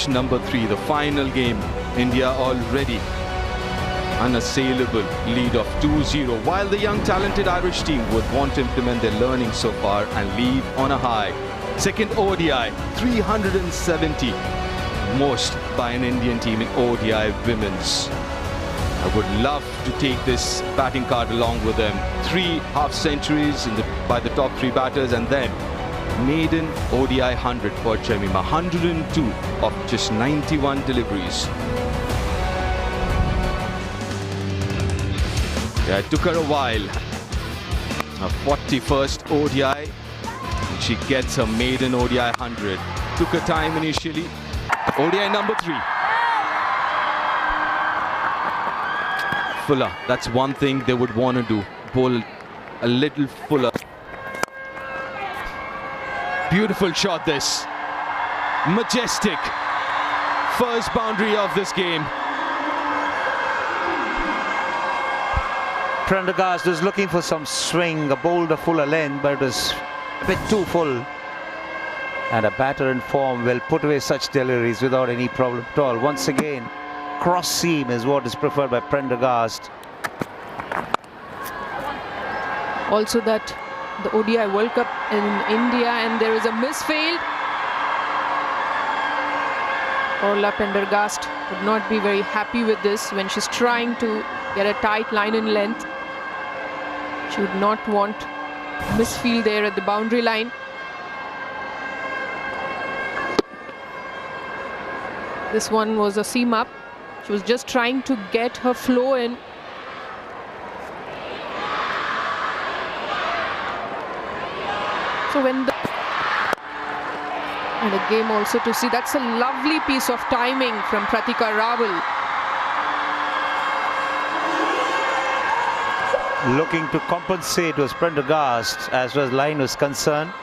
Number 3, the final game. India already unassailable lead of 2-0, while the young talented Irish team would want to implement their learning so far and leave on a high. Second ODI, 370, most by an Indian team in ODI women's. I would love to take this batting card along with them. 3 half centuries by the top 3 batters, and then maiden ODI 100 for Jemima, 102 of just 91 deliveries. Yeah, it took her a while. Her 41st ODI, and she gets her maiden ODI 100. Took her time initially. ODI number 3. Fuller, that's one thing they would want to do. Bowl a little fuller. Beautiful shot this. Majestic. First boundary of this game. Prendergast was looking for some swing, a bowled a fuller length, but it was a bit too full. And a batter in form will put away such deliveries without any problem at all. Once again, cross seam is what is preferred by Prendergast. Also that the ODI World Cup in India, and there is a misfield. Orla Prendergast would not be very happy with this when she's trying to get a tight line in length. She would not want misfield there at the boundary line. This one was a seam up. She was just trying to get her flow in. So when the and a game also to see, that's a lovely piece of timing from Pratika Rawal. Looking to compensate was Prendergast as far as line was concerned,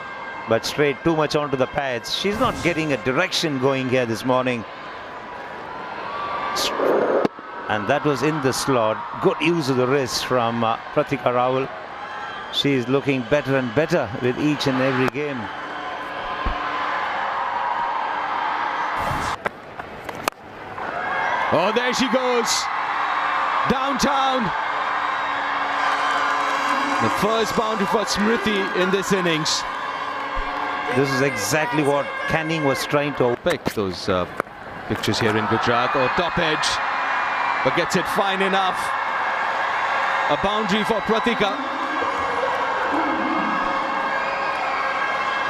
but straight too much onto the pads. She's not getting a direction going here this morning. And that was in the slot. Good use of the wrist from Pratika Rawal. She is looking better and better with each and every game. Oh, there she goes. Downtown. The first boundary for Smriti in this innings. This is exactly what Canning was trying to pick. Those pictures here in Gujarat. Oh, top edge. But gets it fine enough. A boundary for Pratika.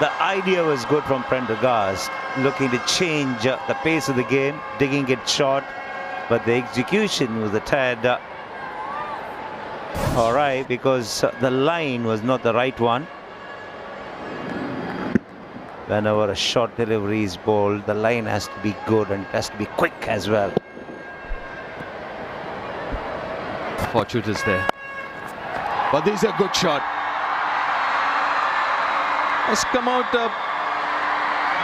The idea was good from Prendergast, looking to change the pace of the game, digging it short, but the execution was a tad alright, because the line was not the right one. Whenever a short delivery is bowled, the line has to be good and it has to be quick as well. Fortune is there, but this is a good shot. Has come out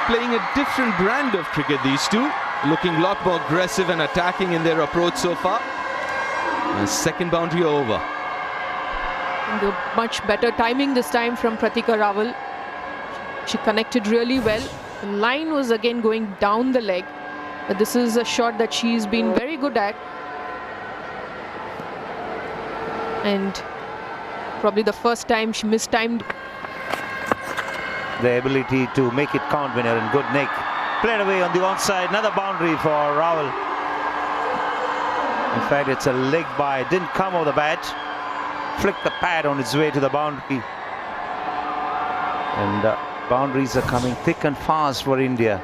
playing a different brand of cricket, these two. Looking a lot more aggressive and attacking in their approach so far. And second boundary over. And much better timing this time from Pratika Rawal. She connected really well. The line was again going down the leg. But this is a shot that she's been very good at. And probably the first time she mistimed. The ability to make it count when you're in good nick. Played away on the onside, another boundary for Rawal. In fact, it's a leg by, didn't come over the bat. Flicked the pad on its way to the boundary. And boundaries are coming thick and fast for India.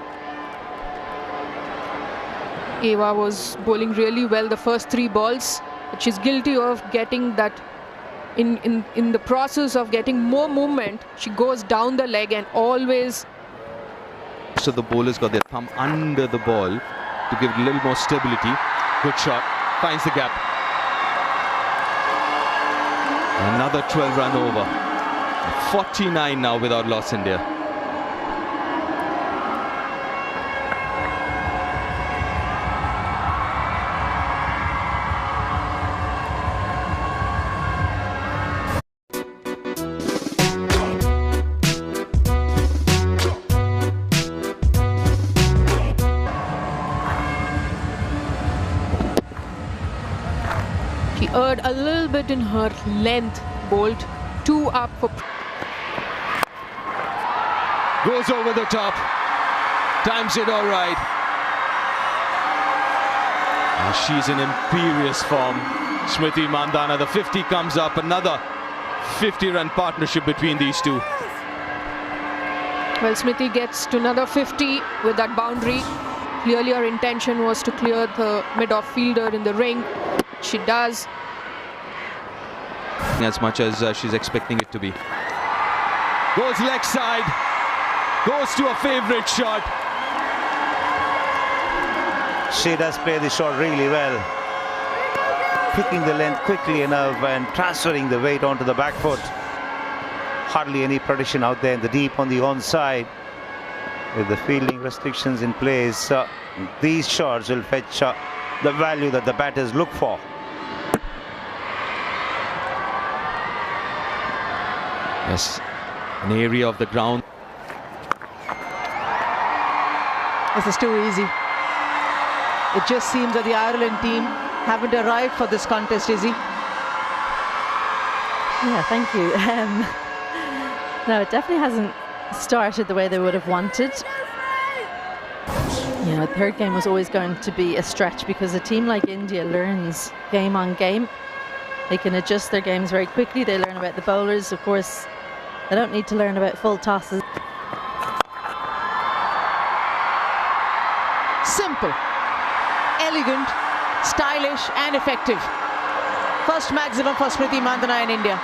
Eva was bowling really well the first 3 balls. But she's guilty of getting that. In the process of getting more movement, she goes down the leg and always. So the bowlers got their thumb under the ball to give it a little more stability. Good shot, finds the gap. Another 12-run over. 49 now without loss, India. erred a little bit in her length, bowled 2 up for... Goes over the top. Times it all right. She's in imperious form. Smriti Mandhana, the 50 comes up. Another 50-run partnership between these two. Well, Smriti gets to another 50 with that boundary. Clearly her intention was to clear the mid-off fielder in the ring. She does. As much as she's expecting it to be. Goes leg side. Goes to a favourite shot. She does play the shot really well. Picking the length quickly enough and transferring the weight onto the back foot. Hardly any protection out there in the deep on the onside. With the fielding restrictions in place, these shots will fetch the value that the batters look for. Yes, an area of the ground. This is too easy. It just seems that the Ireland team haven't arrived for this contest, Izzy. Yeah, thank you. No, it definitely hasn't started the way they would have wanted. You know, the third game was always going to be a stretch because a team like India learns game on game. They can adjust their games very quickly. They learn about the bowlers. Of course, they don't need to learn about full tosses. Simple, elegant, stylish and effective. First maximum for Smriti Mandhana in India.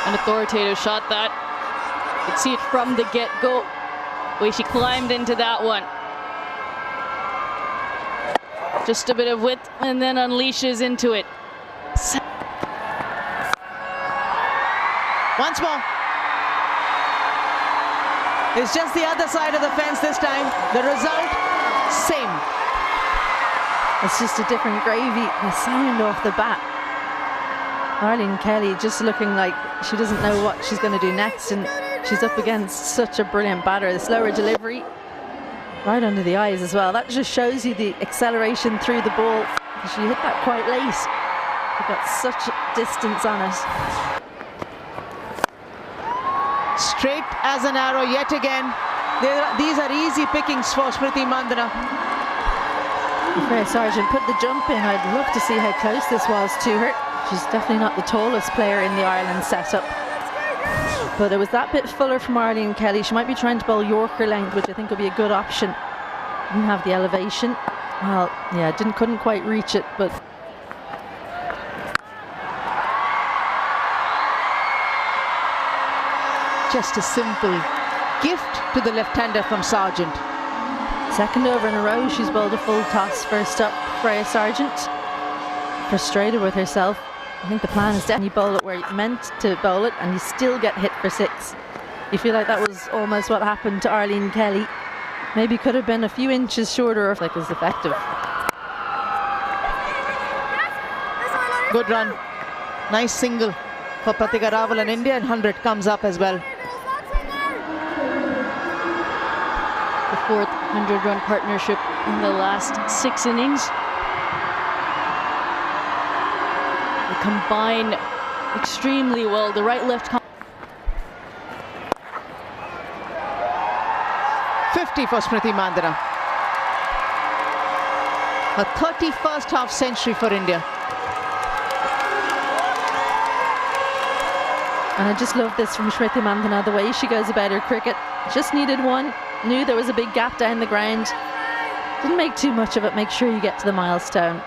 An authoritative shot that. You could see it from the get-go, the way she climbed into that one. Just a bit of width and then unleashes into it. Once more. It's just the other side of the fence this time. The result, same. It's just a different gravy. The sound off the bat. Arlene Kelly just looking like she doesn't know what she's going to do next, and she's up against such a brilliant batter. The slower delivery, right under the eyes as well. That just shows you the acceleration through the ball. She hit that quite late. She got such distance on it. Straight as an arrow yet again. These are easy pickings for Smriti Mandhana. Freya Sargent put the jump in. I'd love to see how close this was to her. She's definitely not the tallest player in the Ireland setup. But it was that bit fuller from Arlene Kelly. She might be trying to bowl Yorker length, which I think would be a good option. Didn't have the elevation. Well, yeah, couldn't quite reach it, but... Just a simple gift to the left-hander from Sargent. Second over in a row, she's bowled a full toss. First up, Freya Sargent. Frustrated with herself. I think the plan is definitely bowl it where you meant to bowl it, and you still get hit for 6. You feel like that was almost what happened to Arlene Kelly. Maybe could have been a few inches shorter if it was effective. Good run. Nice single for Pratika Rawal, and India, and 100 comes up as well. The fourth 100-run partnership in the last 6 innings. They combine extremely well. The right-left... 50 for Smriti Mandhana. A 31st half century for India. And I just love this from Smriti Mandhana, the way she goes about her cricket. Just needed one, knew there was a big gap down the ground. Didn't make too much of it, make sure you get to the milestone.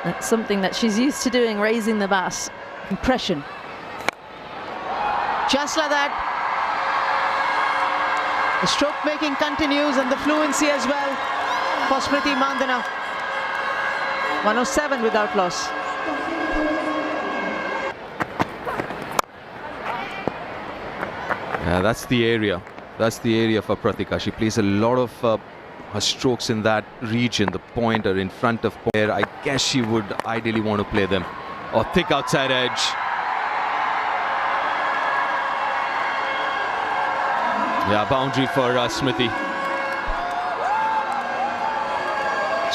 That's something that she's used to doing, raising the bat. Impression. Just like that. The stroke making continues, and the fluency as well for Smriti Mandhana. 107 without loss. Yeah, that's the area. That's the area for Pratika. She plays a lot of her strokes in that region, the pointer in front of where I guess she would ideally want to play them. Or thick outside edge. Yeah, boundary for Smriti.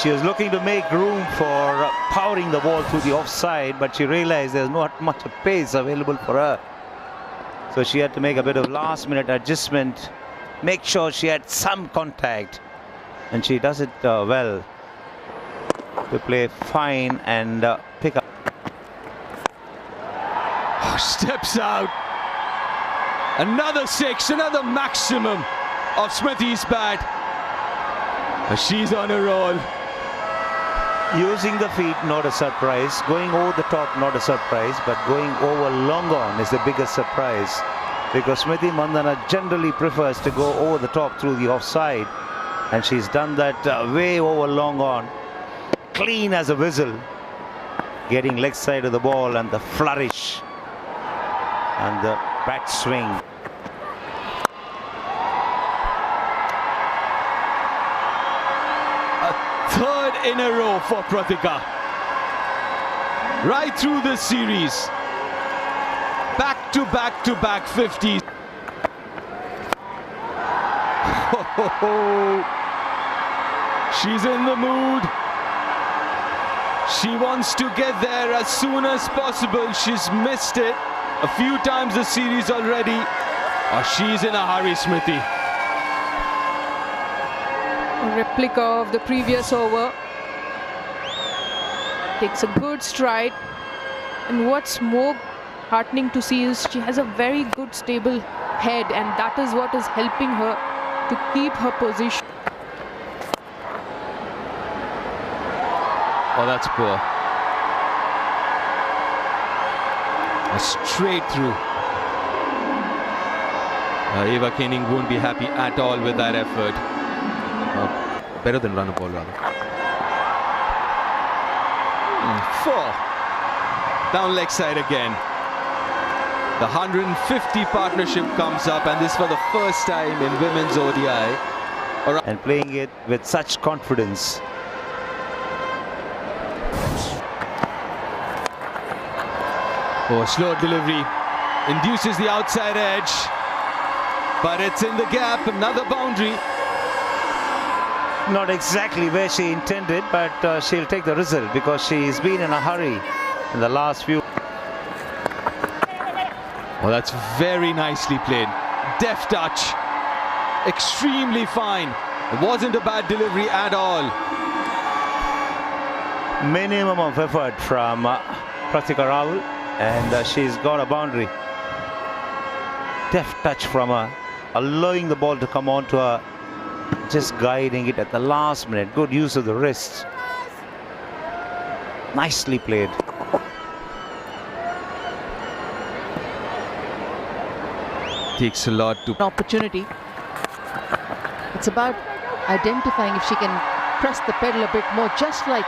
She was looking to make room for powering the ball through the offside, but she realized there's not much of pace available for her. So she had to make a bit of last-minute adjustment, make sure she had some contact, and she does it well to play fine and pick up. Steps out. Another 6, another maximum of Smriti's bat. She's on a roll. Using the feet, not a surprise. Going over the top, not a surprise. But going over long on is the biggest surprise, because Smriti Mandhana generally prefers to go over the top through the offside, and she's done that way over long on, clean as a whistle, getting leg side of the ball, and the flourish and the bat swing. Third in a row for Pratika. Right through this series. Back to back to back 50s. She's in the mood. She wants to get there as soon as possible. She's missed it a few times this series already. She's in a hurry, Smriti. A replica of the previous over. Takes a good stride, and what's more heartening to see is she has a very good stable head, and that is what is helping her to keep her position. Oh, that's poor. A straight through. Eva Koenig won't be happy at all with that effort. Better than run a ball, rather. 4. Down leg side again. The 150 partnership comes up, and this for the first time in women's ODI. And playing it with such confidence. Oh, slow delivery. Induces the outside edge. But it's in the gap. Another boundary. Not exactly where she intended, but she'll take the result, because she's been in a hurry in the last few. Oh, that's very nicely played. Deft touch. Extremely fine. It wasn't a bad delivery at all. Minimum of effort from Pratika Rawal, and she's got a boundary. Deft touch from her, allowing the ball to come on to her, just guiding it at the last minute. Good use of the wrists. Nicely played. Takes a lot to... An opportunity. It's about identifying if she can press the pedal a bit more, just like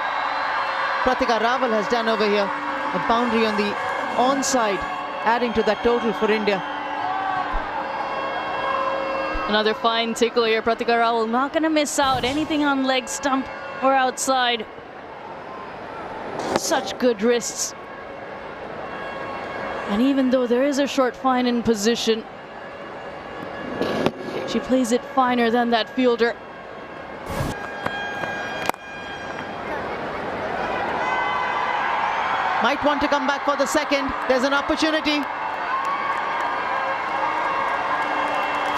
Pratika Rawal has done over here. A boundary on the onside, adding to that total for India. Another fine tickle here. Pratika Rawal not going to miss out. Anything on leg stump or outside. Such good wrists. And even though there is a short fine in position, she plays it finer than that fielder. Might want to come back for the second. There's an opportunity.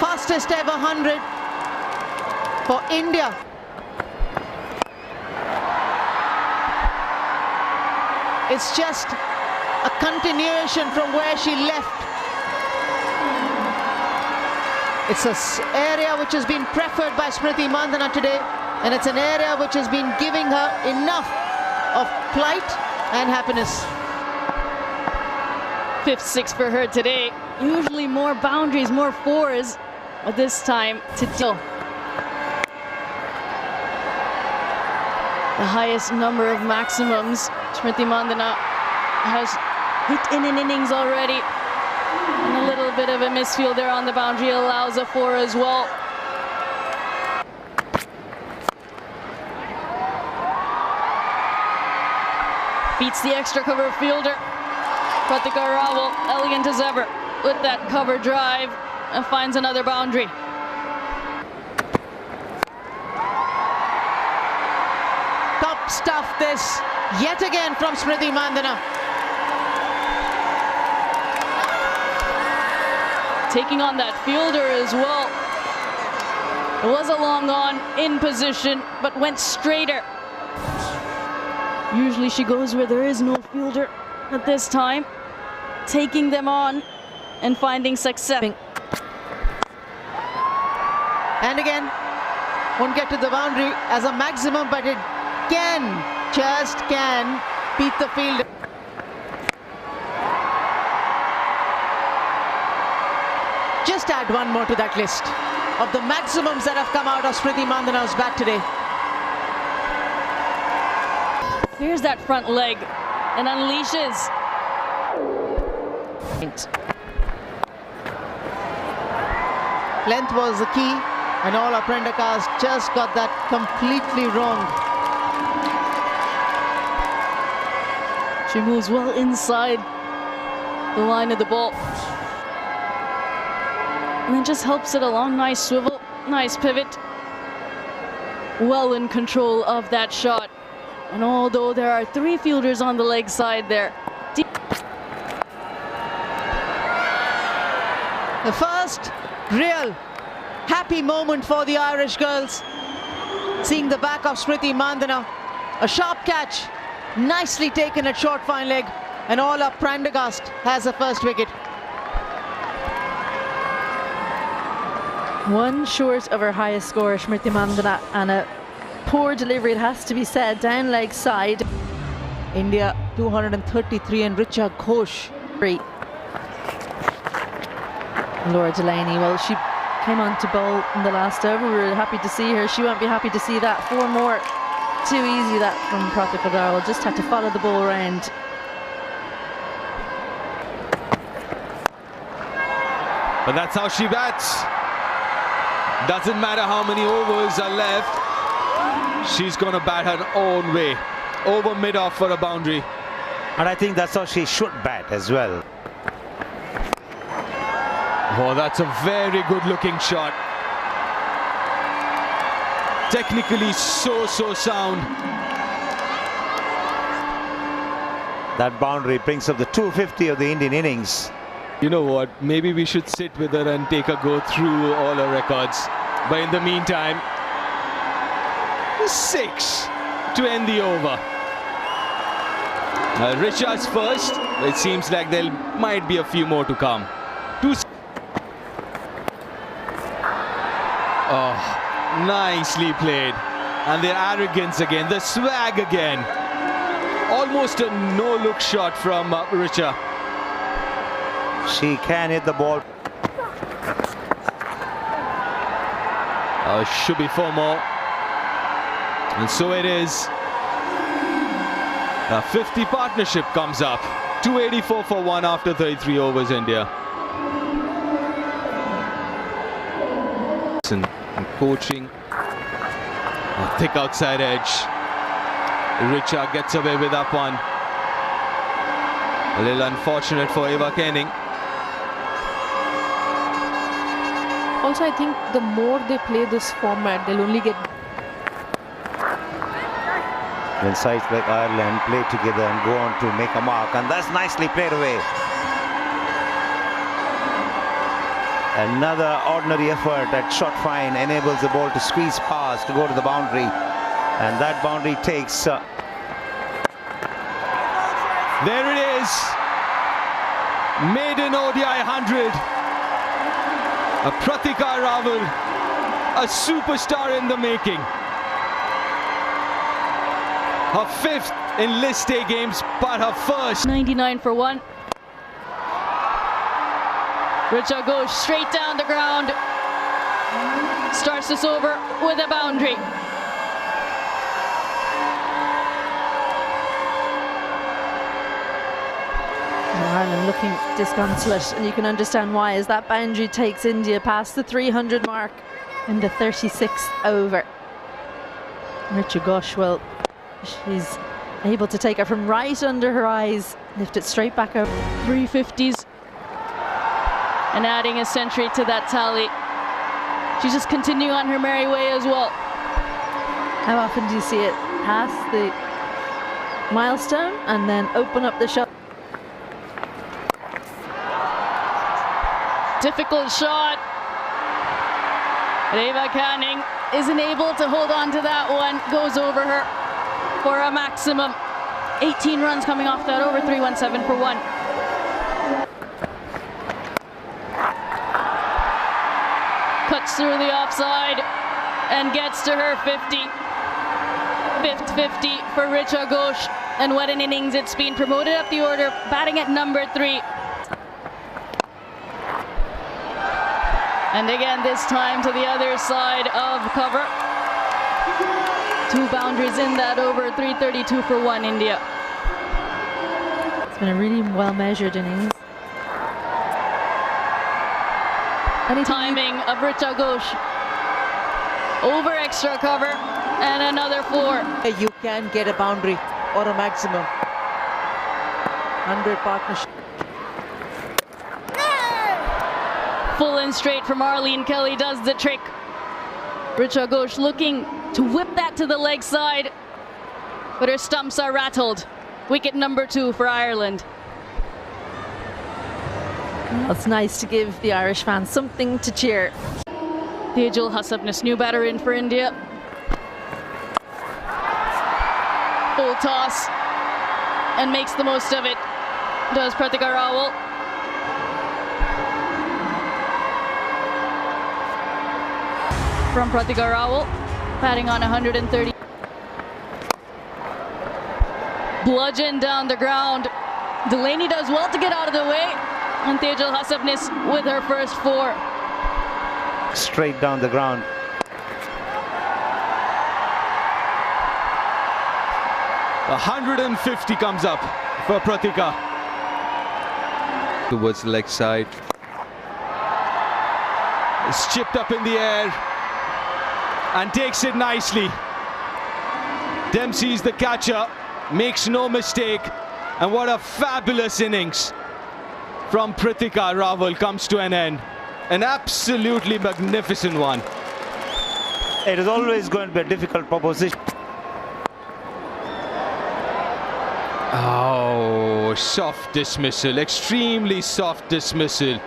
Fastest ever 100 for India. It's just a continuation from where she left. It's an area which has been preferred by Smriti Mandhana today, and it's an area which has been giving her enough of plight and happiness. 5th 6 for her today. Usually more boundaries, more 4s, but this time to deal. The highest number of maximums Smriti Mandhana has hit in an innings already. And a little bit of a misfield there on the boundary allows a 4 as well. Beats the extra cover fielder. Pratika Rawal, elegant as ever, with that cover drive, and finds another boundary. stuff this yet again from Smriti Mandana. Taking on that fielder as well. It was a long on in position, but went straighter. Usually she goes where there is no fielder, but this time taking them on and finding success. And again, won't get to the boundary as a maximum, but it just can beat the field. Just add one more to that list of the maximums that have come out of Smriti Mandana's bat today. Here's that front leg and unleashes. Length was the key, and all our Prendakas just got that completely wrong. She moves well inside the line of the ball. And then just helps it along. Nice swivel, nice pivot. Well in control of that shot. And although there are 3 fielders on the leg side there. The first real happy moment for the Irish girls. Seeing the back of Smriti Mandana. A sharp catch, nicely taken at short fine leg. And all up Prendergast has the first wicket. One short of her highest score, Smriti Mandana, and a poor delivery, it has to be said, down leg side. India 233 and Richa Ghosh. Laura Delaney, well, she came on to bowl in the last over. We were happy to see her. She won't be happy to see that. 4 more. Too easy that from Prathika Rawal. Just had to follow the ball around. But that's how she bats. Doesn't matter how many overs are left. She's going to bat her own way. Over mid-off for a boundary. And I think that's how she should bat as well. Oh, that's a very good looking shot. Technically so sound. That boundary brings up the 250 of the Indian innings. You know what, maybe we should sit with her and take a go through all her records. But in the meantime, 6 to end the over. Richa's first. It seems like there might be a few more to come. Oh, nicely played. And their arrogance again, the swag again. Almost a no-look shot from Richa. She can hit the ball. Should be 4 more. And so it is. A 50 partnership comes up. 284 for 1 after 33 overs, India. And coaching. A thick outside edge. Richa gets away with that one. A little unfortunate for Eva Kenning. Also, I think the more they play this format, they'll only get... When sides like Ireland play together and go on to make a mark, and that's nicely played away. Another ordinary effort at short fine enables the ball to squeeze past to go to the boundary, and that boundary takes... There it is. Maiden ODI 100. A Prathika Rawal, a superstar in the making. Her 5th in List A games, but her first. 99 for 1. Richa goes straight down the ground. Starts this over with a boundary. Ireland looking disconsolate, and you can understand why, as that boundary takes India past the 300 mark in the 36th over. Richa Ghosh, well, she's able to take her from right under her eyes, lift it straight back over. 350s. And adding a century to that tally. She's just continuing on her merry way as well. How often do you see it? past the milestone and then open up the shot. Difficult shot. Eva Canning isn't able to hold on to that one. Goes over her for a maximum. 18 runs coming off that over 317 for one. Cuts through the offside and gets to her 50. Fifth 50 for Richa Ghosh. And what an innings it's been. Promoted up the order, batting at number 3. And again, this time to the other side of cover. 2 boundaries in that over, 332 for one, India. It's been a really well-measured innings. Timing of Richa Ghosh. Over extra cover and another 4. You can get a boundary or a maximum. 100 partnership. Full and straight from Arlene Kelly does the trick. Richa Ghosh looking to whip that to the leg side, but her stumps are rattled. Wicket number 2 for Ireland. Well, it's nice to give the Irish fans something to cheer. Tejal Hasabnis, new batter in for India. Full toss and makes the most of it. Does Pratika Rawal. From Pratika Rawal, batting on 130. Bludgeon down the ground. Delaney does well to get out of the way. And Tejal Hasabnis with her first 4. Straight down the ground. A 150 comes up for Pratika. Towards the leg side. It's chipped up in the air and takes it nicely. Dempsey's the catcher, makes no mistake, and what a fabulous innings from Pratika Rawal comes to an end. An absolutely magnificent one. It is always going to be a difficult proposition. Oh, soft dismissal, extremely soft dismissal.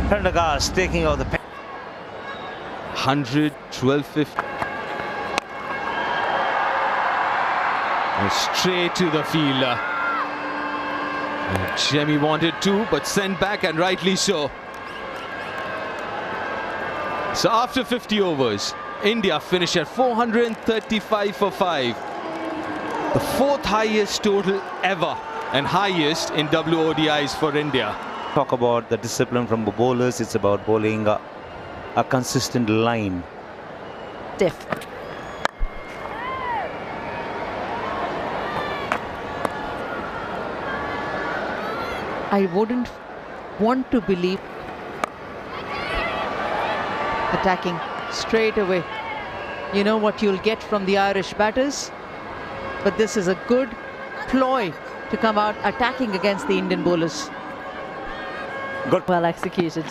Prendergast taking out the 100, 1250. And straight to the fielder. Jemmy wanted to, but sent back, and rightly so. So after 50 overs, India finish at 435 for 5. The 4th highest total ever, and highest in WODIs for India. Talk about the discipline from the bowlers. It's about bowling a consistent line. Stiff. I wouldn't want to believe attacking straight away. You know what you'll get from the Irish batters, but this is a good ploy to come out attacking against the Indian bowlers. Good. Well executed.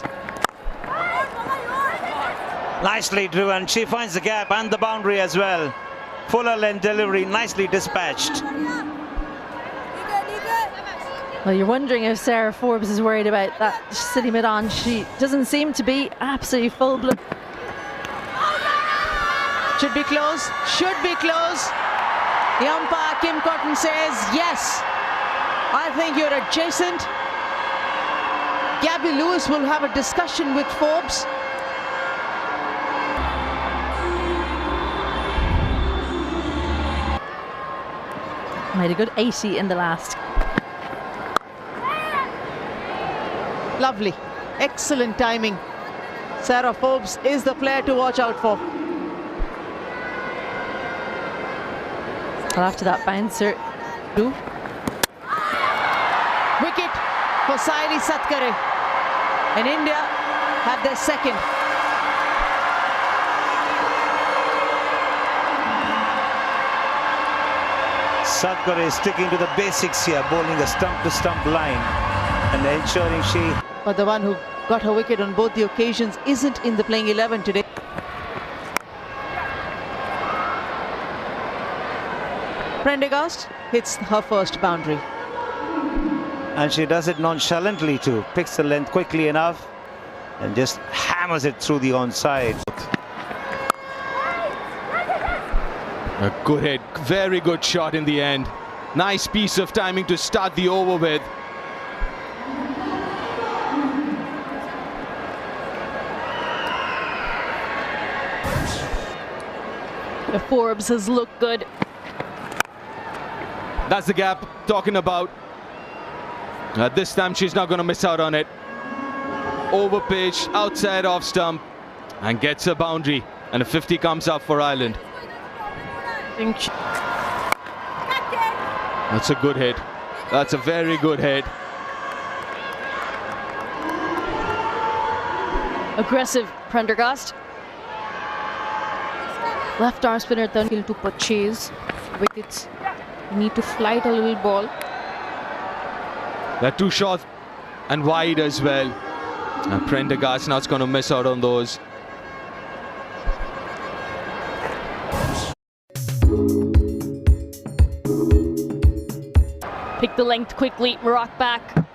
Nicely driven. She finds the gap and the boundary as well. Fuller length delivery, nicely dispatched. Well, you're wondering if Sarah Forbes is worried about that silly mid-on. She doesn't seem to be. Absolutely full-blood. Should be close, should be close. The umpire, Kim Cotton, says yes. I think you're adjacent. Gabby Lewis will have a discussion with Forbes. Made a good 80 in the last. Lovely, excellent timing. Sarah Forbes is the player to watch out for. Well, after that bouncer, Wicket for Saili Satkare. And India have their second. Satkare is sticking to the basics here, bowling a stump-to-stump line and ensuring she but the one who got her wicket on both the occasions isn't in the playing 11 today. Prendergast hits her first boundary. And she does it nonchalantly too. Picks the length quickly enough and just hammers it through the onside. A good hit, very good shot in the end. Nice piece of timing to start the over with. The Forbes has looked good. That's the gap talking about. This time she's not going to miss out on it. Over pitch, outside off stump, and gets a boundary. And a 50 comes up for Ireland. That's a good hit. That's a very good hit. Aggressive Prendergast. Left arm spinner Tanvir to purchase wickets. You need to flight a little ball. They're too short and wide as well. And Prendergast now is going to miss out on those. Pick the length quickly, rock back.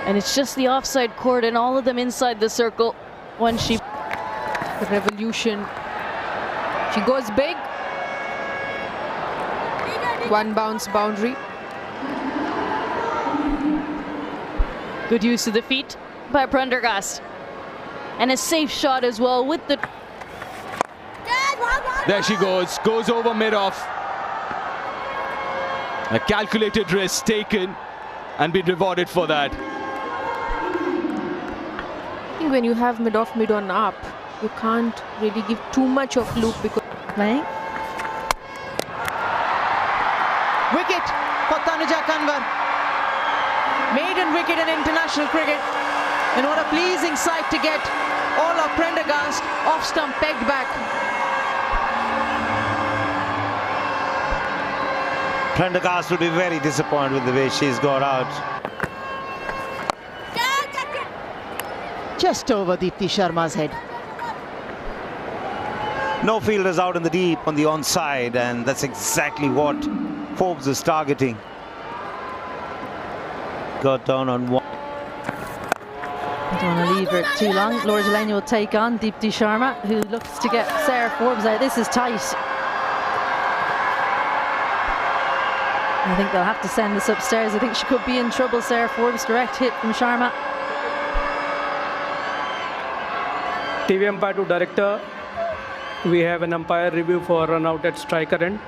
And it's just the offside court and all of them inside the circle when she... The revolution. She goes big. One bounce boundary. Good use of the feet by Prendergast. And a safe shot as well with the... There she goes over mid-off. A calculated risk taken and been rewarded for that. I think when you have mid-off, mid-on up, you can't really give too much of loop because... Playing. Wicket for Tanuja Kanwar. Maiden wicket in international cricket. And what a pleasing sight to get all of Prendergast off stump pegged back. Prendergast will be very disappointed with the way she's got out. Just over Deepti Sharma's head. No fielders out in the deep on the onside, and that's exactly what Forbes is targeting. Got down on one. Don't want to leave her too long. Laura Delaney will take on Deepti Sharma, who looks to get Sarah Forbes out. This is tight. I think they'll have to send this upstairs. I think she could be in trouble. Sarah Forbes, direct hit from Sharma. TV umpire to director. We have an umpire review for run out at striker end.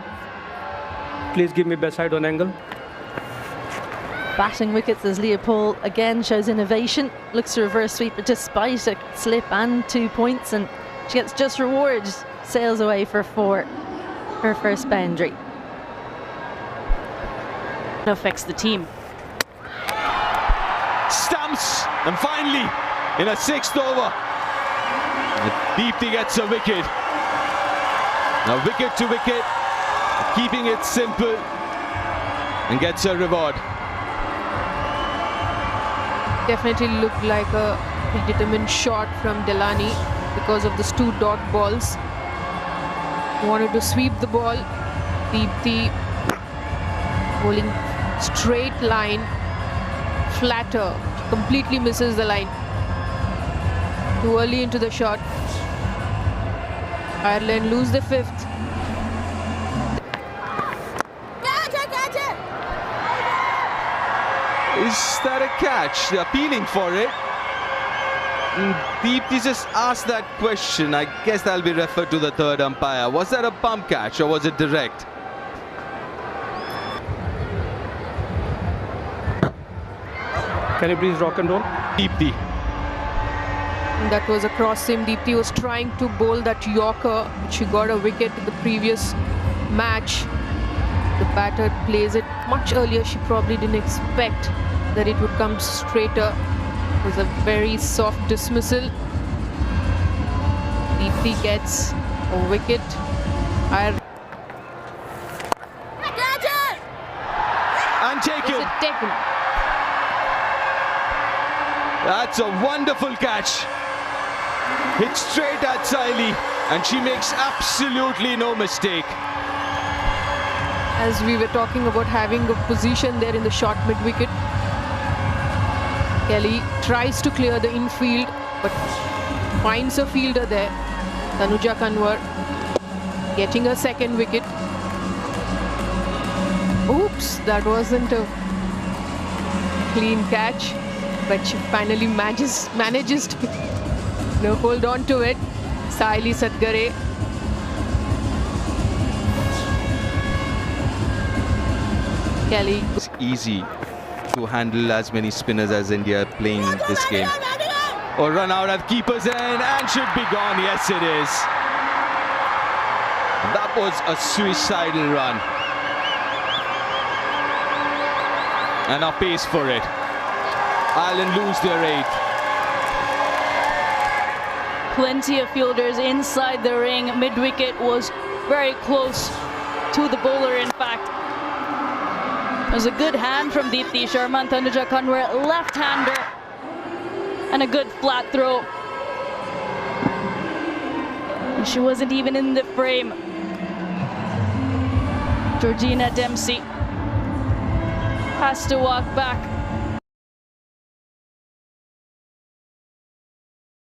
Please give me best side on angle. Batting wickets as Leopold again shows innovation. Looks to reverse sweep, but despite a slip and 2 points, and she gets just rewarded. Sails away for 4. Her first boundary. Affects the team. Stumps, and finally in a 6th over, Deepti gets a wicket. Now wicket to wicket, keeping it simple, and gets a reward. Definitely looked like a predetermined shot from Delaney because of those 2 dot balls. Wanted to sweep the ball. Deepti bowling straight line, flatter, completely misses the line. Too early into the shot. Ireland lose the 5th. Is that a catch? They're appealing for it. Deepti just asked that question. I guess that'll be referred to the 3rd umpire. Was that a bump catch or was it direct? Can you please rock and roll? Deepti. That was a cross seam. Deepti was trying to bowl that Yorker. She got a wicket in the previous match. The batter plays it much earlier. She probably didn't expect that it would come straighter. It was a very soft dismissal. Deepti gets a wicket. And taken. Is it taken? That's a wonderful catch. Hit straight at Saili, and she makes absolutely no mistake. As we were talking about having a position there in the short mid-wicket, Kelly tries to clear the infield, but finds a fielder there. Tanuja Kanwar getting a second wicket. Oops, that wasn't a clean catch, but she finally manages to hold on to it. Saili Satgare. Kelly. It's easy to handle as many spinners as India playing this game. Or run out at keeper's end and should be gone. Yes, it is. That was a suicidal run. And a pace for it. Ireland lose their 8th. Plenty of fielders inside the ring. Mid-wicket was very close to the bowler, in fact. It was a good hand from Deepti Sharma and Tanuja Kanwar, left-hander, and a good flat throw. And she wasn't even in the frame. Georgina Dempsey has to walk back.